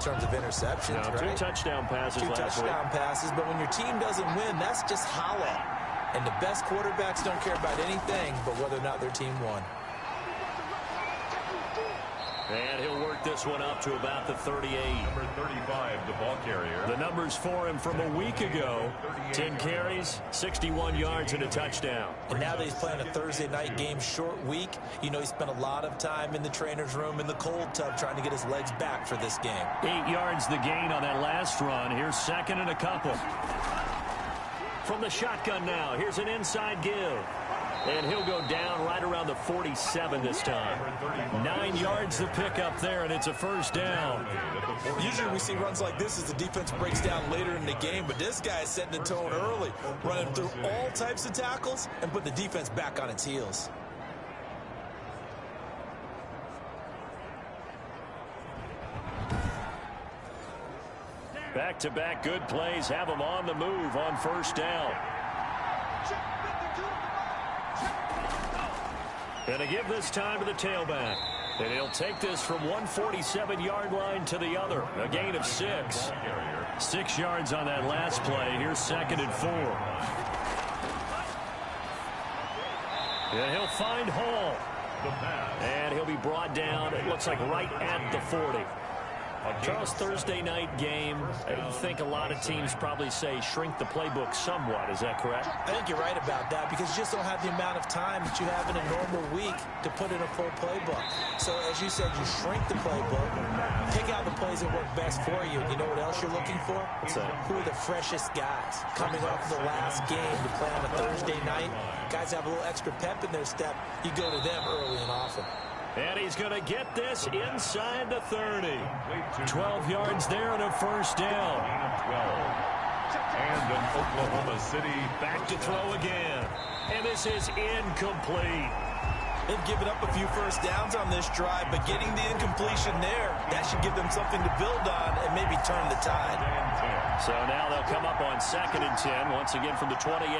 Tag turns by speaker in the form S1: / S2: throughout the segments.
S1: terms of interceptions,
S2: no,
S1: right?
S2: 2 touchdown passes last week.
S1: 2 touchdown passes, but when your team doesn't win, that's just hollow. And the best quarterbacks don't care about anything but whether or not their team won.
S2: And he'll work this one up to about the 38.
S3: Number 35, the ball carrier.
S2: The numbers for him from a week ago. 10 carries, 61 yards, and a touchdown.
S1: And now that he's playing a Thursday night game, short week, you know he spent a lot of time in the trainer's room in the cold tub trying to get his legs back for this game.
S2: 8 yards the gain on that last run. Here's second and a couple. From the shotgun now, here's an inside give. And he'll go down right around the 47 this time. 9 yards to pick up there, and it's a first down.
S1: Usually we see runs like this as the defense breaks down later in the game, but this guy is setting the tone early, running through all types of tackles and putting the defense back on its heels.
S2: Back-to-back good plays have him on the move on first down. And to give this time to the tailback. And he'll take this from 147-yard line to the other. A gain of 6. 6 yards on that last play. Here's second and 4. And he'll find Hall. And he'll be brought down, it looks like right at the 40. Charles, Thursday night game, I think a lot of teams probably say shrink the playbook somewhat. Is that correct?
S1: I think you're right about that because you just don't have the amount of time that you have in a normal week to put in a full playbook. So, as you said, you shrink the playbook, pick out the plays that work best for you. You know what else you're looking for?
S2: What's that?
S1: Who are the freshest guys coming off the last game to play on a Thursday night? Guys have a little extra pep in their step. You go to them early and often.
S2: And he's going to get this inside the 30. 12 yards there and a first down.
S3: And an Oklahoma City
S2: back to throw again. And this is incomplete.
S1: They've given up a few first downs on this drive, but getting the incompletion there, that should give them something to build on and maybe turn the tide.
S2: So now they'll come up on second and 10, once again from the 28.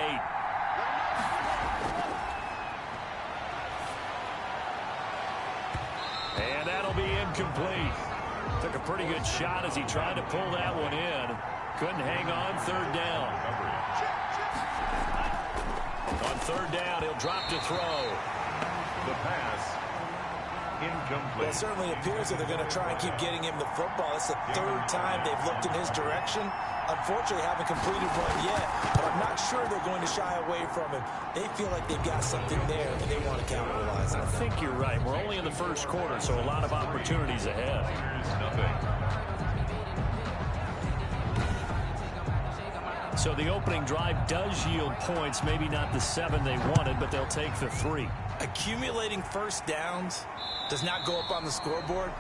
S2: And that'll be incomplete. Took a pretty good shot as he tried to pull that one in. Couldn't hang on, third down. On third down, he'll drop to throw.
S3: The pass, incomplete.
S1: Well, it certainly appears that they're going to try and keep getting him the football. It's the third time they've looked in his direction. Unfortunately, haven't completed one yet, but I'm not sure they're going to shy away from him. They feel like they've got something there, and they want to capitalize on it.
S2: I think you're right. We're only in the first quarter, so a lot of opportunities ahead.
S3: Here's nothing.
S2: So the opening drive does yield points, maybe not the 7 they wanted, but they'll take the 3.
S1: Accumulating first downs does not go up on the scoreboard,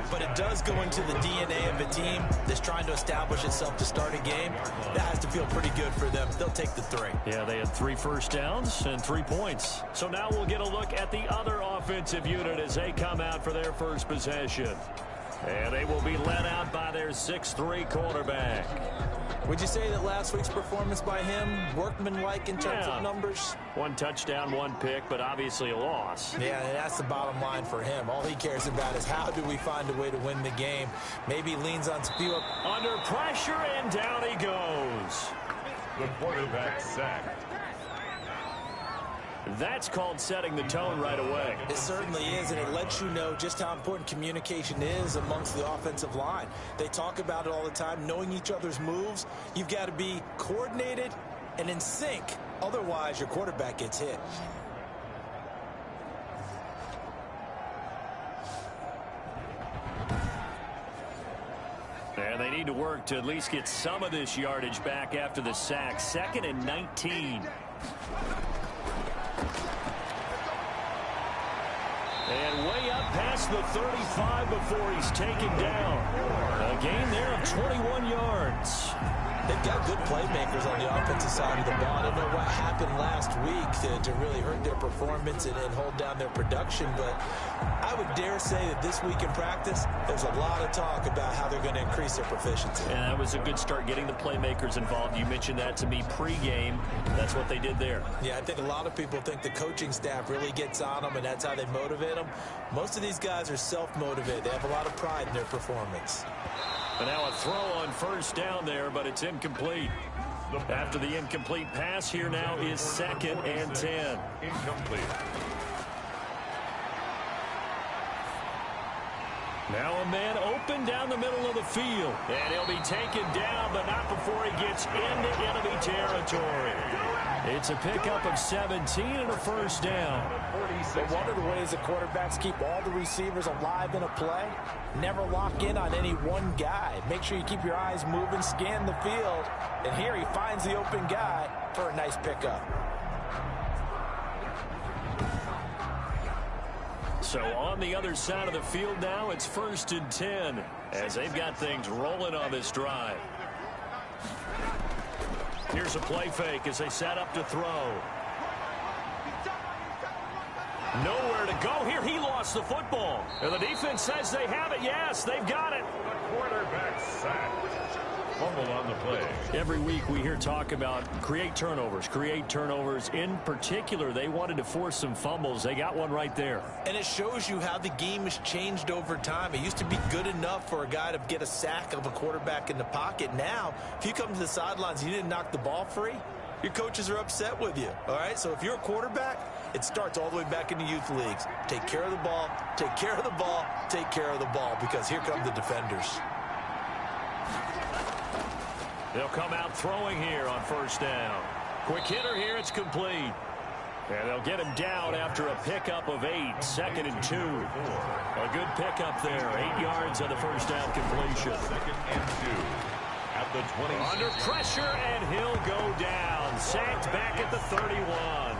S1: but it does go into the DNA of a team that's trying to establish itself to start a game. That has to feel pretty good for them. They'll take the 3.
S2: Yeah, they had 3 first downs and 3 points. So now we'll get a look at the other offensive unit as they come out for their first possession. And they will be led out by their 6'3" quarterback.
S1: Would you say that last week's performance by him, workmanlike in terms of numbers? 1
S2: touchdown, 1 pick, but obviously a loss.
S1: Yeah, and that's the bottom line for him. All he cares about is how do we find a way to win the game. Maybe he leans on speed.
S2: Under pressure, and down he goes.
S3: The quarterback sacked.
S2: That's called setting the tone right away.
S1: It certainly is, and it lets you know just how important communication is amongst the offensive line. They talk about it all the time, knowing each other's moves. You've got to be coordinated and in sync. Otherwise, your quarterback gets hit.
S2: And they need to work to at least get some of this yardage back after the sack. 2nd and 19. And way up past the 35 before he's taken down. A gain there of 21 yards.
S1: They've got good playmakers on the offensive side of the ball. I don't know what happened last week to really hurt their performance and hold down their production, but I would dare say that this week in practice, there's a lot of talk about how they're going to increase their proficiency.
S2: And that was a good start getting the playmakers involved. You mentioned that to me pregame. That's what they did there.
S1: Yeah, I think a lot of people think the coaching staff really gets on them, and that's how they motivate them. Most of these guys are self-motivated. They have a lot of pride in their performance.
S2: And now a throw on first down there, but it's incomplete. After the incomplete pass, here now is 2nd and 10.
S3: Incomplete.
S2: Now a man open down the middle of the field. And he'll be taken down, but not before he gets into enemy territory. It's a pickup of 17 and a first down.
S1: But one of the ways the quarterbacks keep all the receivers alive in a play, never lock in on any one guy. Make sure you keep your eyes moving, scan the field. And here he finds the open guy for a nice pickup.
S2: So on the other side of the field now, it's 1st and 10 as they've got things rolling on this drive. Here's a play fake as they set up to throw. Nowhere to go here. He lost the football. And the defense says they have it. Yes, they've got it.
S3: The quarterback sacked. Fumble on the play.
S2: Every week we hear talk about create turnovers. In particular, they wanted to force some fumbles. They got one right there.
S1: And it shows you how the game has changed over time. It used to be good enough for a guy to get a sack of a quarterback in the pocket. Now, if you come to the sidelines and you didn't knock the ball free, your coaches are upset with you. All right, so if you're a quarterback, it starts all the way back in the youth leagues. Take care of the ball, take care of the ball, take care of the ball, because here come the defenders.
S2: They'll come out throwing here on first down. Quick hitter here, it's complete. And they'll get him down after a pickup of 8, 2nd and 2. A good pickup there, 8 yards on the first down completion.
S3: 2nd and 2 at the 20.
S2: Under pressure, and he'll go down. Sacked back at the 31.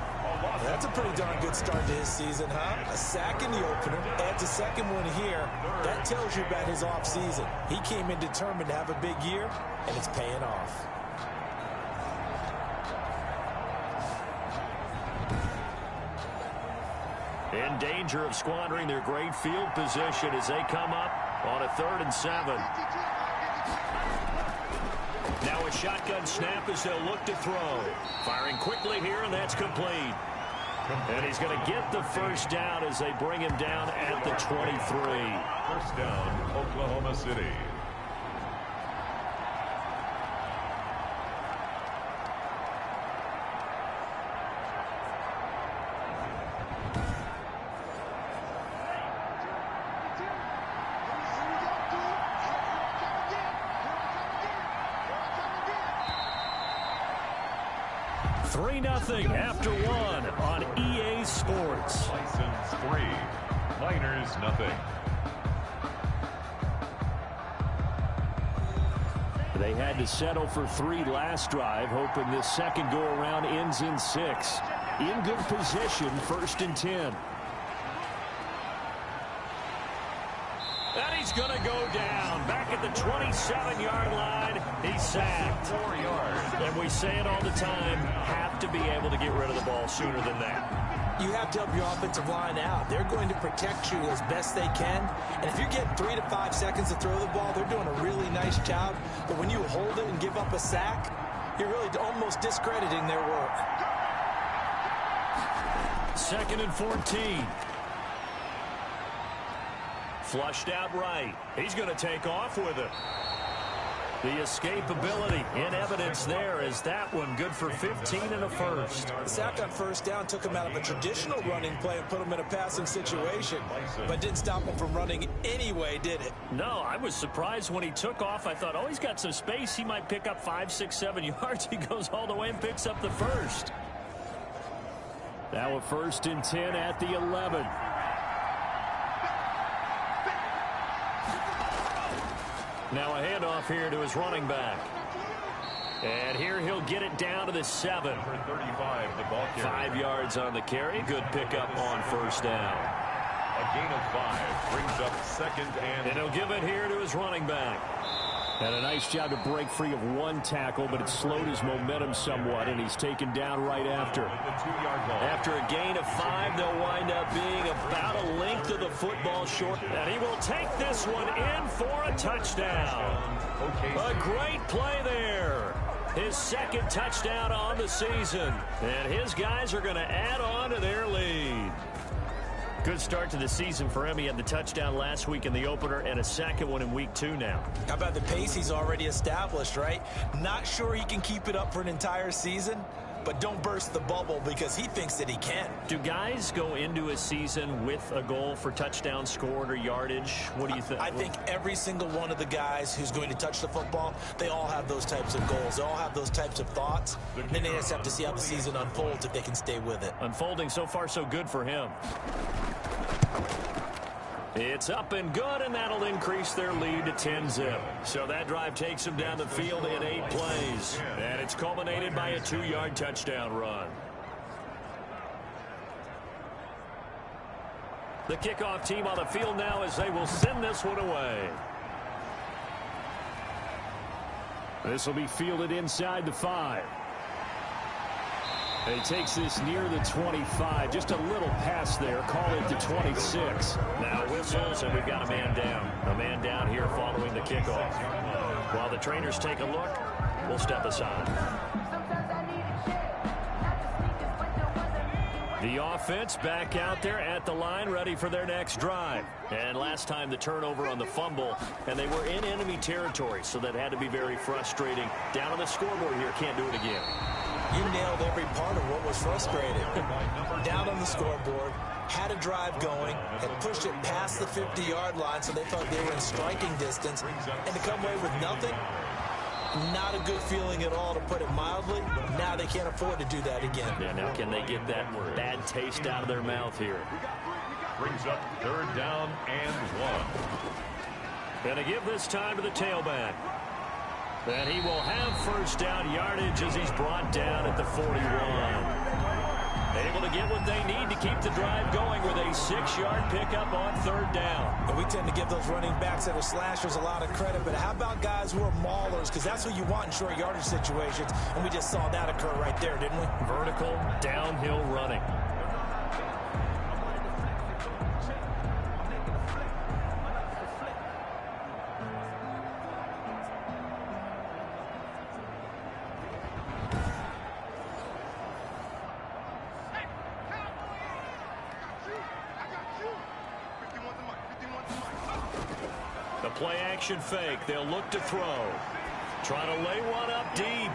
S1: That's a pretty darn good start to his season, huh? A sack in the opener, adds a second one here. That tells you about his offseason. He came in determined to have a big year, and it's paying off.
S2: In danger of squandering their great field position as they come up on a 3rd and 7. Now a shotgun snap as they'll look to throw. Firing quickly here, and that's complete. And he's going to get the first down as they bring him down at the 23.
S3: First down, Oklahoma City.
S2: Nothing after 1 on EA Sports.
S3: Bison's 3, Miners nothing.
S2: They had to settle for 3 last drive, hoping this second go-around ends in 6. In good position, 1st and 10. And he's going to go down. Back at the 27-yard line, he's sacked.
S3: 4 yards.
S2: And we say it all the time, have to be able to get rid of the ball sooner than that.
S1: You have to help your offensive line out. They're going to protect you as best they can. And if you're getting 3 to 5 seconds to throw the ball, they're doing a really nice job. But when you hold it and give up a sack, you're really almost discrediting their work.
S2: 2nd and 14. Flushed out right. He's going to take off with it. The escapability in evidence there is that one good for 15 and a first.
S1: The sack on first down took him out of a traditional running play and put him in a passing situation, but didn't stop him from running anyway, did it?
S2: No, I was surprised when he took off. I thought, oh, he's got some space. He might pick up 5, 6, 7 yards. He goes all the way and picks up the first. Now a 1st and 10 at the 11. Now a handoff here to his running back. And here he'll get it down to the 7.
S3: Number 35, the ball carrier.
S2: 5 yards on the carry. Good pickup on first down.
S3: A gain of 5 brings up 2nd and...
S2: And he'll give it here to his running back. And a nice job to break free of 1 tackle, but it slowed his momentum somewhat, and he's taken down right after. After a gain of 5, they'll wind up being about a length of the football short. And he will take this one in for a touchdown. A great play there. His 2nd touchdown on the season. And his guys are going to add on to their lead. Good start to the season for him. He had the touchdown last week in the opener and a second one in week 2 now.
S1: How about the pace he's already established, right? Not sure he can keep it up for an entire season, but don't burst the bubble because he thinks that he can.
S2: Do guys go into a season with a goal for touchdown scored or yardage? What do you think?
S1: I think every single one of the guys who's going to touch the football, they all have those types of goals. They all have those types of thoughts. And then they just have to see how the season unfolds if they can stay with it.
S2: Unfolding so far so good for him. It's up and good, and that'll increase their lead to 10-zip. So that drive takes them down the field in 8 plays. And it's culminated by a 2-yard touchdown run. The kickoff team on the field now as they will send this one away. This will be fielded inside the 5. He takes this near the 25. Just a little pass there. Call it the 26. Now whistles, and we've got a man down. A man down here following the kickoff. While the trainers take a look, we'll step aside. The offense back out there at the line, ready for their next drive. And last time the turnover on the fumble, and they were in enemy territory, so that had to be very frustrating. Down on the scoreboard here, can't do it again.
S1: You nailed every part of what was frustrating. Down on the scoreboard, had a drive going, had pushed it past the 50-yard line, so they thought they were in striking distance, and to come away with nothing, not a good feeling at all, to put it mildly. Now they can't afford to do that again.
S2: Yeah, now can they get that bad taste out of their mouth here?
S3: Brings up 3rd down and 1.
S2: And to give this time to the tailback. And he will have first down yardage as he's brought down at the 41. Able to get what they need to keep the drive going with a 6-yard pickup on 3rd down.
S1: And we tend to give those running backs that are slashers a lot of credit, but how about guys who are maulers? Because that's what you want in short yardage situations, and we just saw that occur right there, didn't we?
S2: Vertical, downhill running. Play action fake. They'll look to throw. Trying to lay one up deep.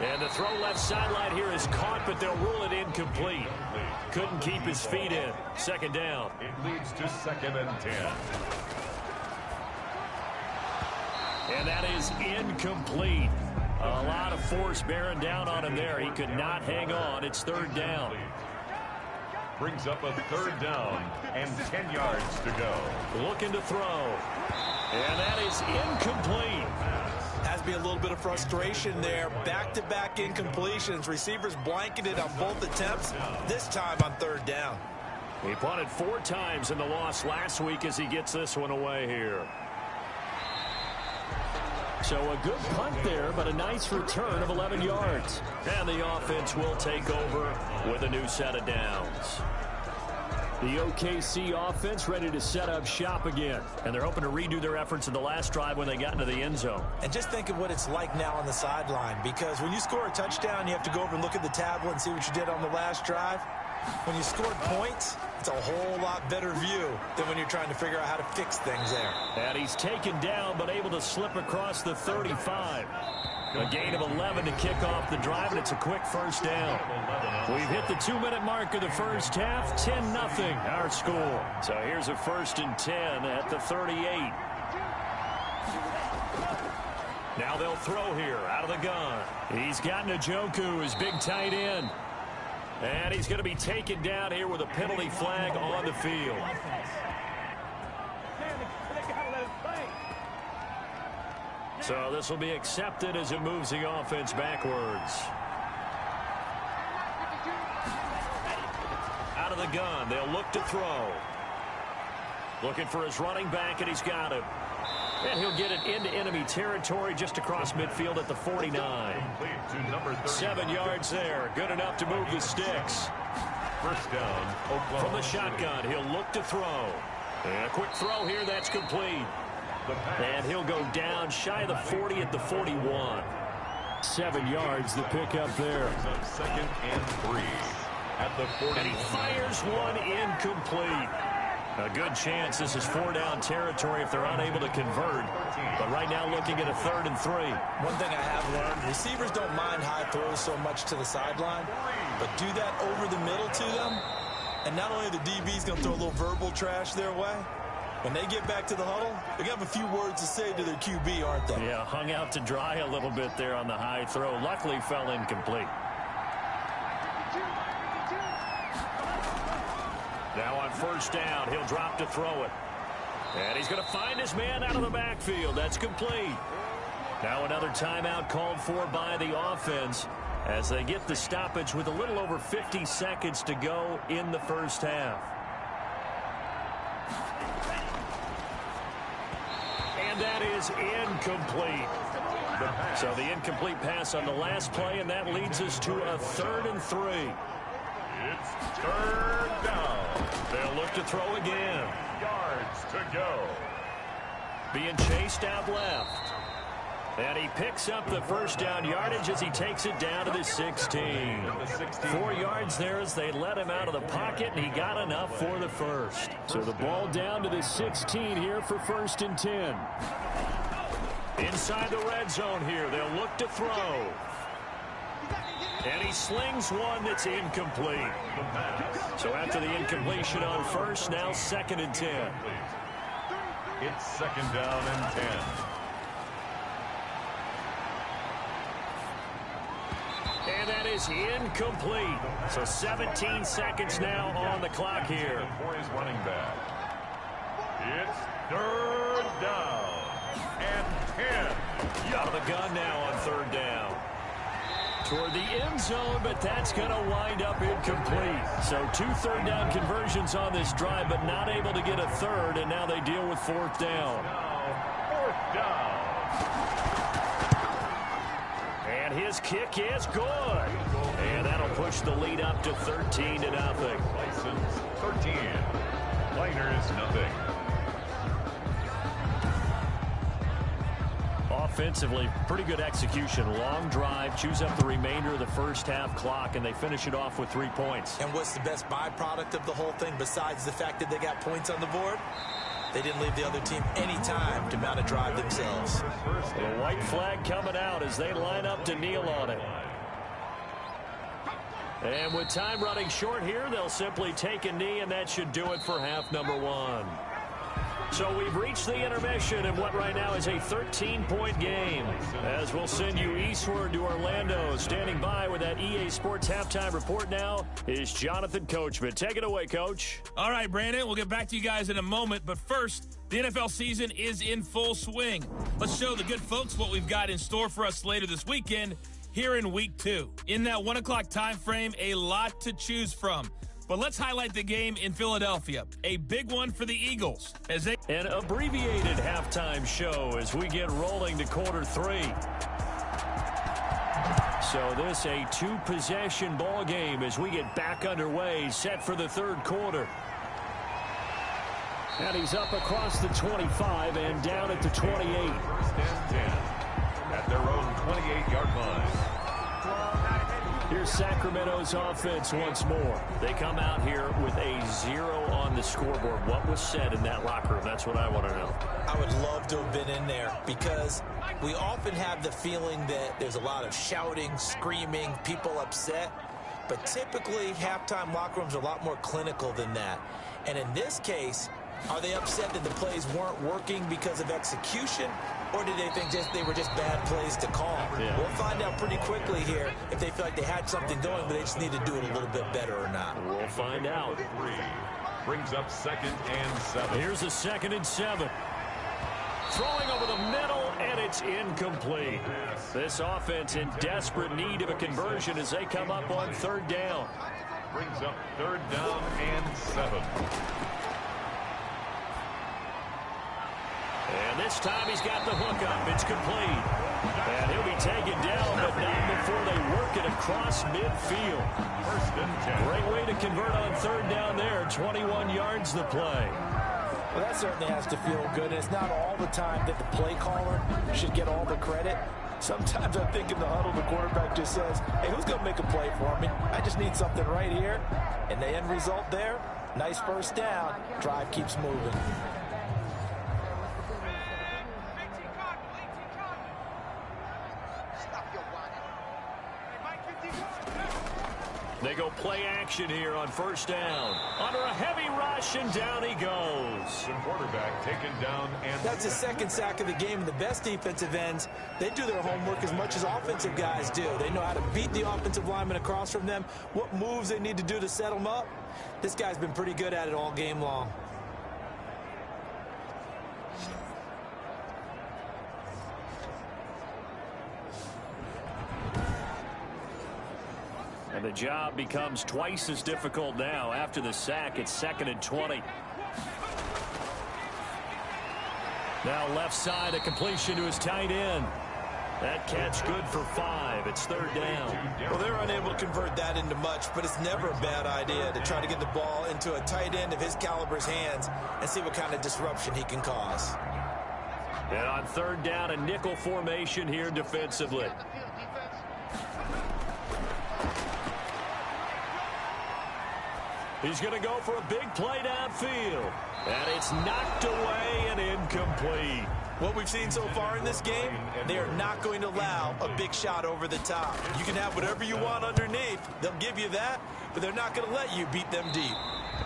S2: And the throw left sideline here is caught, but they'll rule it incomplete. Couldn't keep his feet in. 2nd down.
S3: It leads to 2nd and 10.
S2: And that is incomplete. A lot of force bearing down on him there. He could not hang on. It's 3rd down.
S3: Brings up a 3rd down and 10 yards to go.
S2: Looking to throw. And that is incomplete.
S1: Has to be a little bit of frustration there. Back-to-back incompletions. Receivers blanketed on both attempts, this time on 3rd down.
S2: He punted 4 times in the loss last week as he gets this one away here. So a good punt there, but a nice return of 11 yards. And the offense will take over with a new set of downs. The OKC offense ready to set up shop again. And they're hoping to redo their efforts in the last drive when they got into the end zone.
S1: And just think of what it's like now on the sideline, because when you score a touchdown, you have to go over and look at the tablet and see what you did on the last drive. When you scored points, it's a whole lot better view than when you're trying to figure out how to fix things there.
S2: And he's taken down, but able to slip across the 35. A gain of 11 to kick off the drive, and it's a quick first down. We've hit the 2-minute mark of the first half. 10-0 our score. So here's a 1st and 10 at the 38. Now they'll throw here out of the gun. He's got Njoku, his big tight end. And he's going to be taken down here with a penalty flag on the field. So this will be accepted as it moves the offense backwards. Out of the gun, they'll look to throw. Looking for his running back, and he's got him. And he'll get it into enemy territory just across midfield at the 49. 7 yards there. Good enough to move the sticks.
S3: First down, Oklahoma.
S2: From the shotgun, he'll look to throw. And a quick throw here, that's complete. And he'll go down shy of the 40 at the 41. 7 yards, the pickup there.
S3: 2nd and 3. at the 40.
S2: And he fires one incomplete. A good chance this is 4-down territory if they're unable to convert. But right now looking at a 3rd and 3.
S1: One thing I have learned, receivers don't mind high throws so much to the sideline, but do that over the middle to them, and not only the DB's going to throw a little verbal trash their way, when they get back to the huddle, they're going to have a few words to say to their QB, aren't they?
S2: Yeah, hung out to dry a little bit there on the high throw. Luckily fell incomplete. Now on 1st down, he'll drop to throw it. And he's going to find his man out of the backfield. That's complete. Now another timeout called for by the offense as they get the stoppage with a little over 50 seconds to go in the first half. And that is incomplete. So the incomplete pass on the last play, and that leads us to a 3rd and 3.
S3: It's 3rd down.
S2: They'll look to throw again.
S3: Yards to go.
S2: Being chased out left. And he picks up the 1st down yardage as he takes it down to the 16. 4 yards there as they let him out of the pocket, and he got enough for the 1st. So the ball down to the 16 here for 1st and 10. Inside the red zone here, they'll look to throw. And he slings one that's incomplete. So after the incompletion on 1st, now 2nd and 10.
S3: It's 2nd down and 10.
S2: And that is incomplete. So 17 seconds now on the clock here.
S3: For his running back. It's 3rd down and 10.
S2: Out of the gun now on 3rd down. Toward the end zone, but that's going to wind up incomplete. So 2 3rd down conversions on this drive, but not able to get a 3rd, and now they deal with 4th down.
S3: Now 4th down.
S2: And his kick is good. And that'll push the lead up to 13-0.
S3: Bison's 13. Miners nothing.
S2: Offensively, pretty good execution. Long drive, chews up the remainder of the first half clock, and they finish it off with 3 points.
S1: And what's the best byproduct of the whole thing besides the fact that they got points on the board? They didn't leave the other team any time to mount a drive themselves.
S2: The white flag coming out as they line up to kneel on it. And with time running short here, they'll simply take a knee, and that should do it for half number 1. So we've reached the intermission in what right now is a 13-point game. As we'll send you eastward to Orlando. Standing by with that EA Sports halftime report now is Jonathan Coachman. Take it away, Coach.
S4: All right, Brandon, we'll get back to you guys in a moment. But first, the NFL season is in full swing. Let's show the good folks what we've got in store for us later this weekend here in Week 2. In that 1 o'clock time frame, a lot to choose from. But let's highlight the game in Philadelphia. A big one for the Eagles.
S2: An abbreviated halftime show as we get rolling to quarter 3. So this a 2-possession ball game as we get back underway, set for the 3rd quarter. And he's up across the 25 and down at the 28.
S3: 1st and 10 at their own 28-yard line.
S2: Here's Sacramento's offense once more. They come out here with a 0 on the scoreboard. What was said in that locker room? That's what I want to know.
S1: I would love to have been in there because we often have the feeling that there's a lot of shouting, screaming, people upset. But typically, halftime locker rooms are a lot more clinical than that. And in this case, are they upset that the plays weren't working because of execution? Or did they think they were just bad plays to call? Yeah. We'll find out pretty quickly here if they feel like they had something going, but they just need to do it a little bit better or not.
S2: We'll find out.
S3: 3 brings up 2nd and 7.
S2: Here's a 2nd and 7. Throwing over the middle, and it's incomplete. This offense in desperate need of a conversion as they come up on 3rd down.
S3: Brings up 3rd down and 7.
S2: And this time he's got the hook up. It's complete. And he'll be taken down, but not before they work it across midfield.
S3: 1st and 10.
S2: Great way to convert on 3rd down there. 21 yards the play.
S1: Well, that certainly has to feel good. And it's not all the time that the play caller should get all the credit. Sometimes I think in the huddle, the quarterback just says, hey, who's going to make a play for me? I just need something right here. And the end result there, nice first down. Drive keeps moving.
S2: They go play action here on first down. Under a heavy rush, and down he goes.
S3: The quarterback taken down. And
S1: that's his second sack of the game. And the best defensive ends, they do their homework as much as offensive guys do. They know how to beat the offensive lineman across from them, what moves they need to do to set them up. This guy's been pretty good at it all game long.
S2: And the job becomes twice as difficult now. After the sack, it's 2nd and 20. Now left side, a completion to his tight end. That catch good for 5. It's 3rd down.
S1: Well, they're unable to convert that into much, but it's never a bad idea to try to get the ball into a tight end of his caliber's hands and see what kind of disruption he can cause.
S2: And on 3rd down, a nickel formation here defensively. He's going to go for a big play downfield. And it's knocked away and incomplete.
S1: What we've seen so far in this game, they are not going to allow a big shot over the top. You can have whatever you want underneath. They'll give you that, but they're not going to let you beat them deep.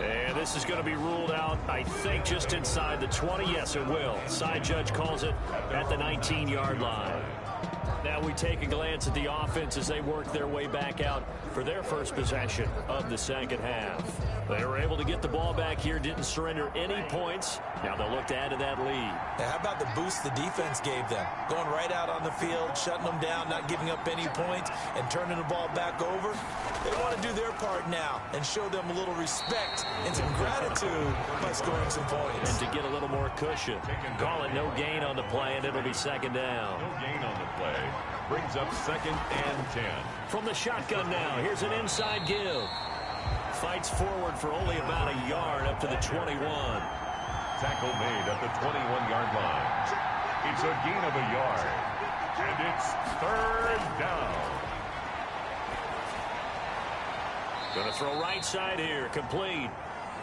S2: And this is going to be ruled out, I think, just inside the 20. Yes, it will. Side judge calls it at the 19-yard line. Now we take a glance at the offense as they work their way back out for their first possession of the second half. They were able to get the ball back here, didn't surrender any points. Now they'll look to add to that lead.
S1: Now, how about the boost the defense gave them? Going right out on the field, shutting them down, not giving up any points, and turning the ball back over. They want to do their part now and show them a little respect and some gratitude by scoring some points.
S2: And to get a little more cushion. Call it no gain on the play, and it'll be 2nd down.
S3: No gain on the play. Brings up 2nd and 10.
S2: From the shotgun now, here's an inside give. Fights forward for only about a yard up to the 21.
S3: Tackle made at the 21-yard line. It's a gain of a yard. And it's 3rd down.
S2: Going to throw right side here, complete.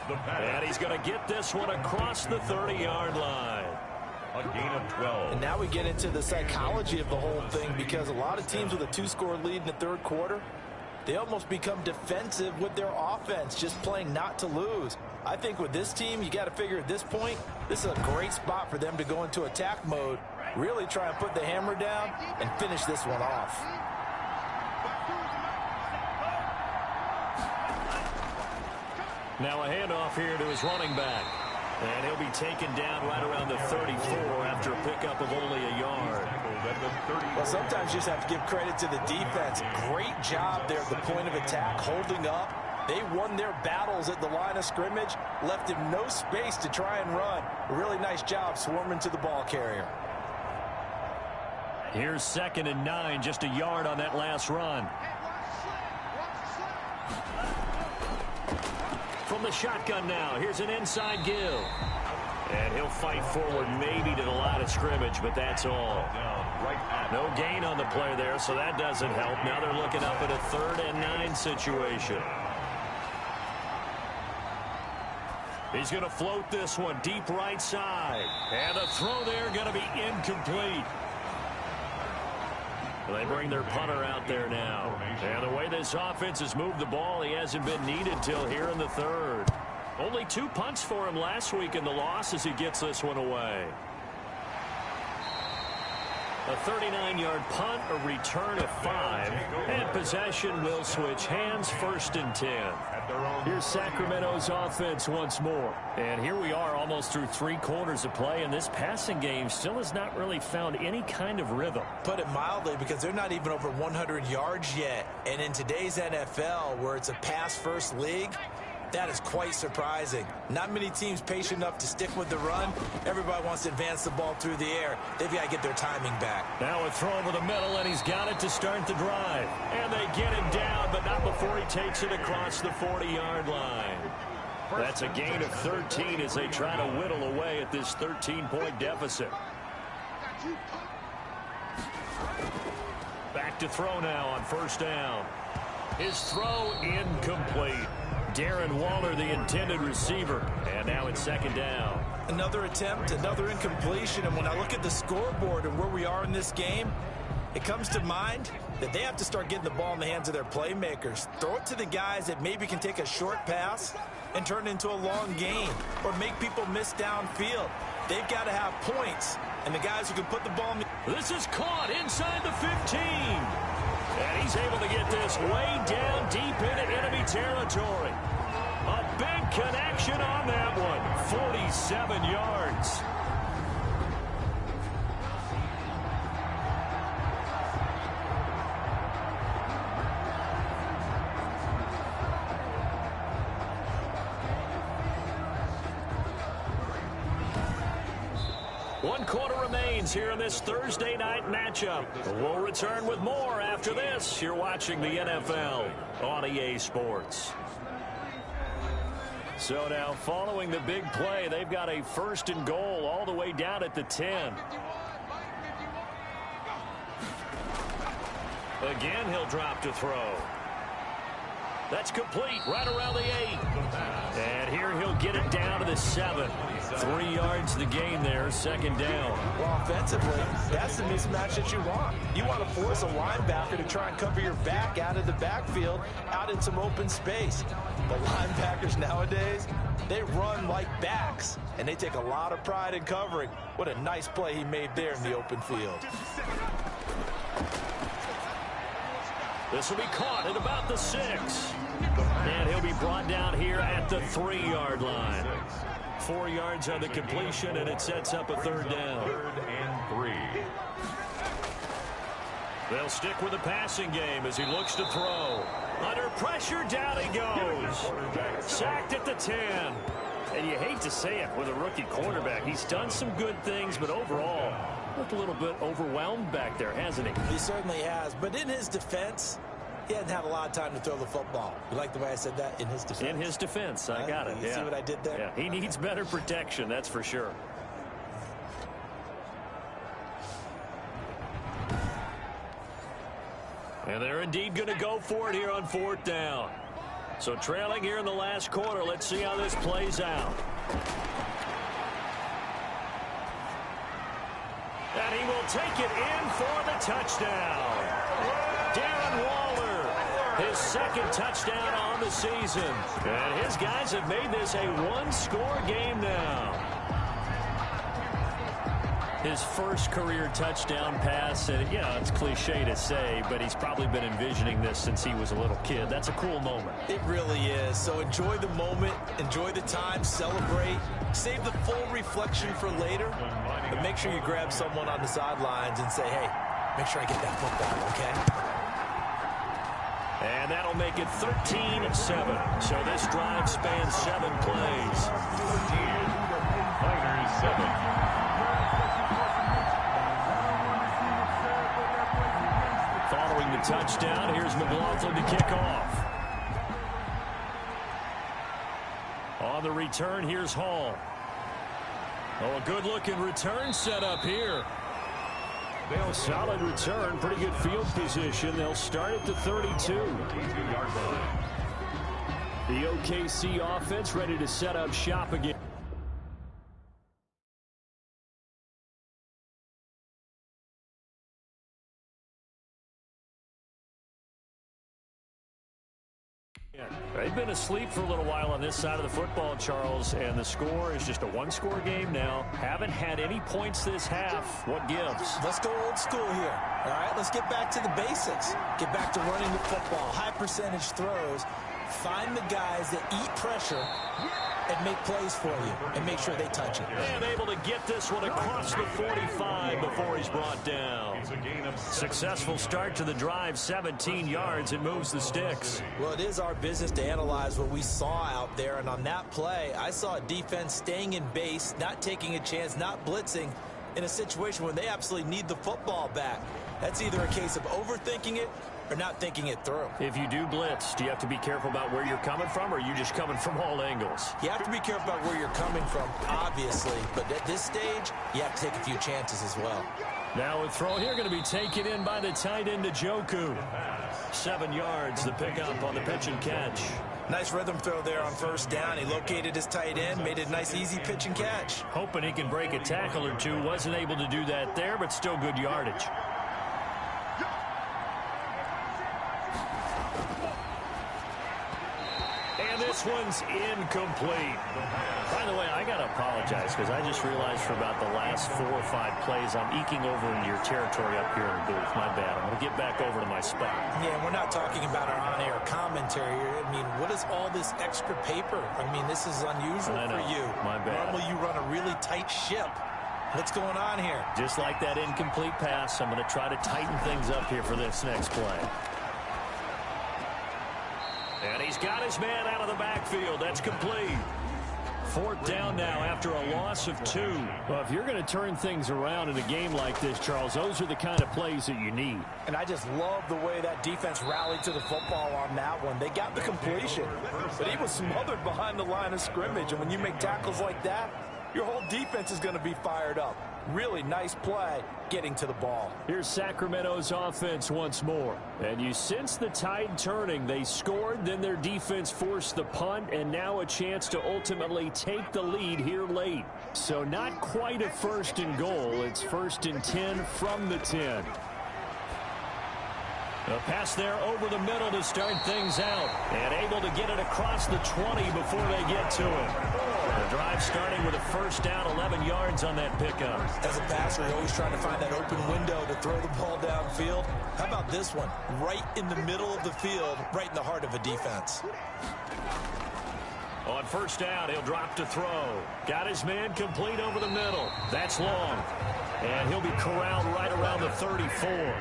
S3: The pass.
S2: And he's going to get this one across the 30-yard line.
S3: A gain of 12.
S1: And now we get into the psychology of the whole thing, because a lot of teams with a 2-score lead in the 3rd quarter, they almost become defensive with their offense, just playing not to lose. I think with this team, you got to figure at this point, this is a great spot for them to go into attack mode, really try and put the hammer down and finish this one off.
S2: Now a handoff here to his running back. And he'll be taken down right around the 34 after a pickup of only a yard.
S1: Well, sometimes you just have to give credit to the defense. Great job there at the point of attack, holding up. They won their battles at the line of scrimmage, left him no space to try and run. A really nice job swarming to the ball carrier.
S2: Here's 2nd and 9, just a yard on that last run. From the shotgun now, here's an inside give. And he'll fight forward maybe to the line of scrimmage, but that's all. No gain on the play there, so that doesn't help. Now they're looking up at a 3rd and 9 situation. He's going to float this one deep right side. And the throw there going to be incomplete. They bring their punter out there now. And the way this offense has moved the ball, he hasn't been needed till here in the 3rd. Only 2 punts for him last week in the loss as he gets this one away. A 39-yard punt, a return of 5, and possession will switch hands, 1st and 10. Here's Sacramento's offense once more. And here we are almost through 3 quarters of play, and this passing game still has not really found any kind of rhythm.
S1: Put it mildly, because they're not even over 100 yards yet. And in today's NFL, where it's a pass-first league, that is quite surprising. Not many teams patient enough to stick with the run. Everybody wants to advance the ball through the air. They've got to get their timing back.
S2: Now a throw over the middle, and he's got it to start the drive. And they get him down, but not before he takes it across the 40-yard line. That's a gain of 13 as they try to whittle away at this 13-point deficit. Back to throw now on first down. His throw incomplete. Darren Waller, the intended receiver. And now it's second down.
S1: Another attempt, another incompletion. And when I look at the scoreboard and where we are in this game, it comes to mind that they have to start getting the ball in the hands of their playmakers. Throw it to the guys that maybe can take a short pass and turn it into a long gain or make people miss downfield. They've got to have points, and the guys who can put the ball in the...
S2: This is caught inside the 15. And he's able to get this way down deep into enemy territory. A big connection on that one. 47 yards. One quarter remains here in this Thursday night matchup. We'll return with more after this. You're watching the NFL on EA Sports. So now following the big play, they've got a first and goal all the way down at the 10. Again, he'll drop to throw. That's complete right around the 8. And here he'll get it down to the 7. 3 yards the gain there, second down.
S1: Well, offensively, that's the mismatch that you want. You want to force a linebacker to try and cover your back out of the backfield, out in some open space. The linebackers nowadays, they run like backs, and they take a lot of pride in covering. What a nice play he made there in the open field.
S2: This will be caught at about the 6. And he'll be brought down here at the 3-yard line. 4 yards on the completion, and it sets up a third down.
S3: 3rd and 3.
S2: They'll stick with the passing game as he looks to throw. Under pressure, down he goes. Sacked at the 10. And you hate to say it with a rookie quarterback. He's done some good things, but overall, looked a little bit overwhelmed back there, hasn't he?
S1: He certainly has. But in his defense, he hasn't had a lot of time to throw the football. You like the way I said that? In his defense.
S2: In his defense. I got it.
S1: You see what I did there?
S2: Yeah, he needs better protection, that's for sure. And they're indeed going to go for it here on 4th down. So trailing here in the last quarter, let's see how this plays out. And he will take it in for the touchdown. Darren Waller, his second touchdown on the season. And his guys have made this a one-score game now. His first career touchdown pass, and you know, it's cliche to say, but he's probably been envisioning this since he was a little kid. That's a cool moment.
S1: It really is. So enjoy the moment, enjoy the time, celebrate, save the full reflection for later, but make sure you grab someone on the sidelines and say, hey, make sure I get that football, okay?
S2: And that'll make it 13-7. So this drive spans 7 plays.
S3: 14, 7.
S2: Following the touchdown, here's McLaughlin to kick off. On the return, here's Hall. Oh, a good-looking return set up here. Solid return, pretty good field position. They'll start at the 32. The OKC offense ready to set up shop again. They've been asleep for a little while on this side of the football, Charles, and the score is just a one-score game now. Haven't had any points this half. What gives?
S1: Let's go old school here. All right, let's get back to the basics. Get back to running the football, high percentage throws. Find the guys that eat pressure and make plays for you and make sure they touch it.
S2: And able to get this one across the 45 before he's brought down. Successful start to the drive, 17 yards. It moves the sticks.
S1: Well, it is our business to analyze what we saw out there, and on that play, I saw a defense staying in base, not taking a chance, not blitzing in a situation where they absolutely need the football back. That's either a case of overthinking it or not thinking it through.
S2: If you do blitz, do you have to be careful about where you're coming from, or are you just coming from all angles?
S1: You have to be careful about where you're coming from, obviously, but at this stage, you have to take a few chances as well.
S2: Now a throw here going to be taken in by the tight end, Njoku. 7 yards, the pickup on the pitch and catch.
S1: Nice rhythm throw there on first down. He located his tight end, made it a nice, easy pitch and catch.
S2: Hoping he can break a tackle or two. Wasn't able to do that there, but still good yardage. And this one's incomplete. By the way, I got to apologize because I just realized for about the last 4 or 5 plays, I'm eking over into your territory up here in the booth. My bad. I'm going to get back over to my spot.
S1: Yeah, we're not talking about our on-air commentary here. I mean, what is all this extra paper? I mean, this is unusual for you.
S2: My bad.
S1: Normally you run a really tight ship. What's going on here?
S2: Just like that incomplete pass, I'm going to try to tighten things up here for this next play. And he's got his man out of the backfield. That's complete. 4th down now after a loss of 2. Well, if you're going to turn things around in a game like this, Charles, those are the kind of plays that you need.
S1: And I just love the way that defense rallied to the football on that one. They got the completion, but he was smothered behind the line of scrimmage. And when you make tackles like that, your whole defense is going to be fired up. Really nice play getting to the ball.
S2: Here's Sacramento's offense once more. And you sense the tide turning. They scored, then their defense forced the punt, and now a chance to ultimately take the lead here late. So not quite a 1st and goal. It's 1st and 10 from the 10. A pass there over the middle to start things out. And able to get it across the 20 before they get to it. The drive starting with a 1st down, 11 yards on that pickup.
S1: As a passer, you're always trying to find that open window to throw the ball downfield. How about this one? Right in the middle of the field, right in the heart of a defense.
S2: On 1st down, he'll drop to throw. Got his man complete over the middle. That's long. And he'll be corralled right around the 34.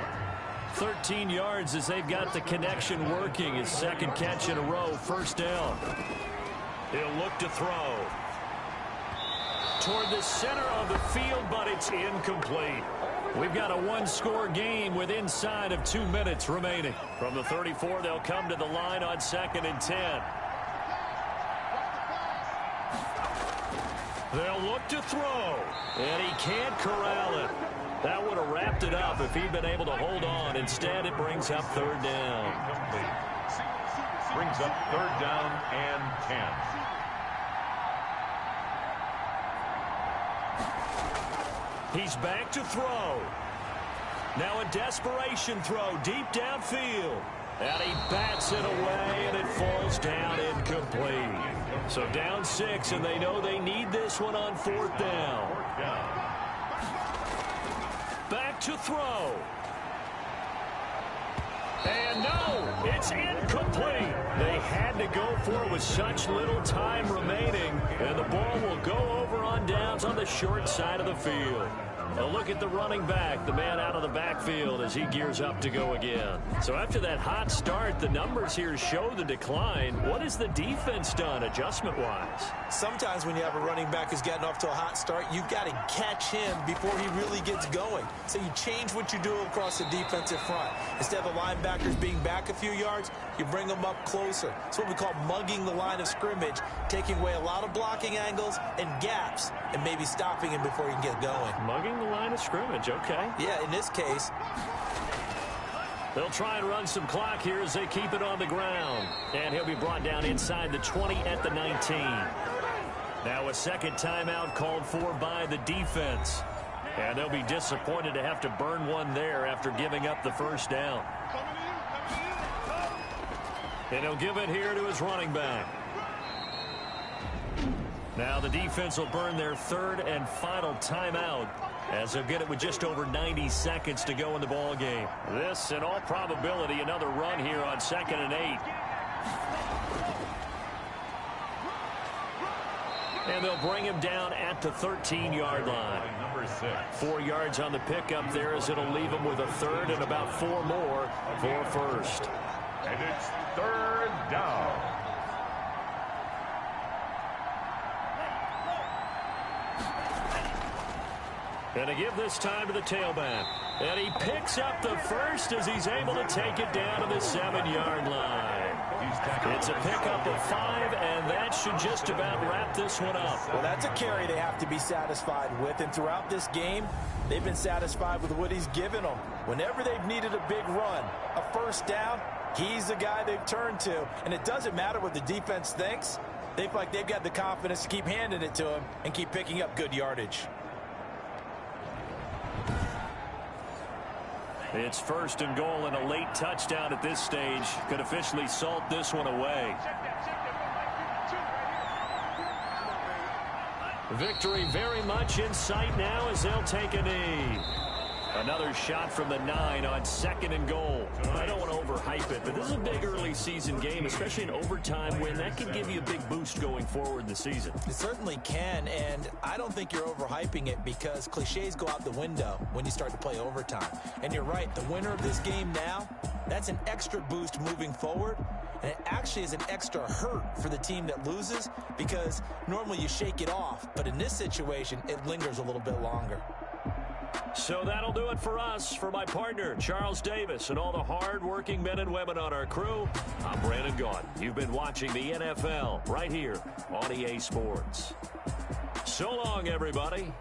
S2: 13 yards as they've got the connection working. His 2nd catch in a row, 1st down. He'll look to throw. Toward the center of the field, but it's incomplete. We've got a 1-score game with inside of 2 minutes remaining. From the 34, they'll come to the line on 2nd and 10. They'll look to throw, and he can't corral it. That would have wrapped it up if he'd been able to hold on. Instead, it brings up 3rd down.
S3: Incomplete. Brings up 3rd down and 10.
S2: He's back to throw. Now a desperation throw deep downfield. And he bats it away, and it falls down incomplete. So down 6, and they know they need this one on 4th down. Back to throw. And no, it's incomplete. They had to go for it with such little time remaining. And the ball will go over on downs on the short side of the field. A look at the running back, the man out of the backfield as he gears up to go again. So after that hot start, the numbers here show the decline. What has the defense done adjustment-wise?
S1: Sometimes when you have a running back who's getting off to a hot start, you've got to catch him before he really gets going. So you change what you do across the defensive front. Instead of the linebackers being back a few yards, you bring them up closer. It's what we call mugging the line of scrimmage, taking away a lot of blocking angles and gaps, and maybe stopping him before he can get going.
S2: Mugging the line of scrimmage, okay.
S1: Yeah, in this case.
S2: They'll try and run some clock here as they keep it on the ground. And he'll be brought down inside the 20 at the 19. Now a 2nd timeout called for by the defense. And they'll be disappointed to have to burn one there after giving up the 1st down. And he'll give it here to his running back. Now the defense will burn their 3rd and final timeout as they'll get it with just over 90 seconds to go in the ball game. This, in all probability, another run here on 2nd and 8. And they'll bring him down at the 13-yard line.
S3: Number 6.
S2: 4 yards on the pickup there as it'll leave him with a 3rd and about 4 more for 1st.
S3: And it's 3rd down.
S2: And to give this time to the tailback. And he picks up the 1st as he's able to take it down to the 7-yard line. It's a pickup of 5, and that should just about wrap this one up.
S1: Well, that's a carry they have to be satisfied with, and throughout this game, they've been satisfied with what he's given them. Whenever they've needed a big run, a first down, he's the guy they've turned to, and it doesn't matter what the defense thinks. They feel like they've got the confidence to keep handing it to him and keep picking up good yardage.
S2: It's 1st and goal, and a late touchdown at this stage could officially salt this one away. Victory very much in sight now as they'll take a knee. Another shot from the 9 on 2nd and goal. I don't want to overhype it, but this is a big early season game, especially an overtime win. That can give you a big boost going forward in the season.
S1: It certainly can, and I don't think you're overhyping it because cliches go out the window when you start to play overtime. And you're right, the winner of this game now, that's an extra boost moving forward, and it actually is an extra hurt for the team that loses because normally you shake it off, but in this situation, it lingers a little bit longer.
S2: So that'll do it for us. For my partner, Charles Davis, and all the hard-working men and women on our crew, I'm Brandon Gaudin. You've been watching the NFL right here on EA Sports. So long, everybody.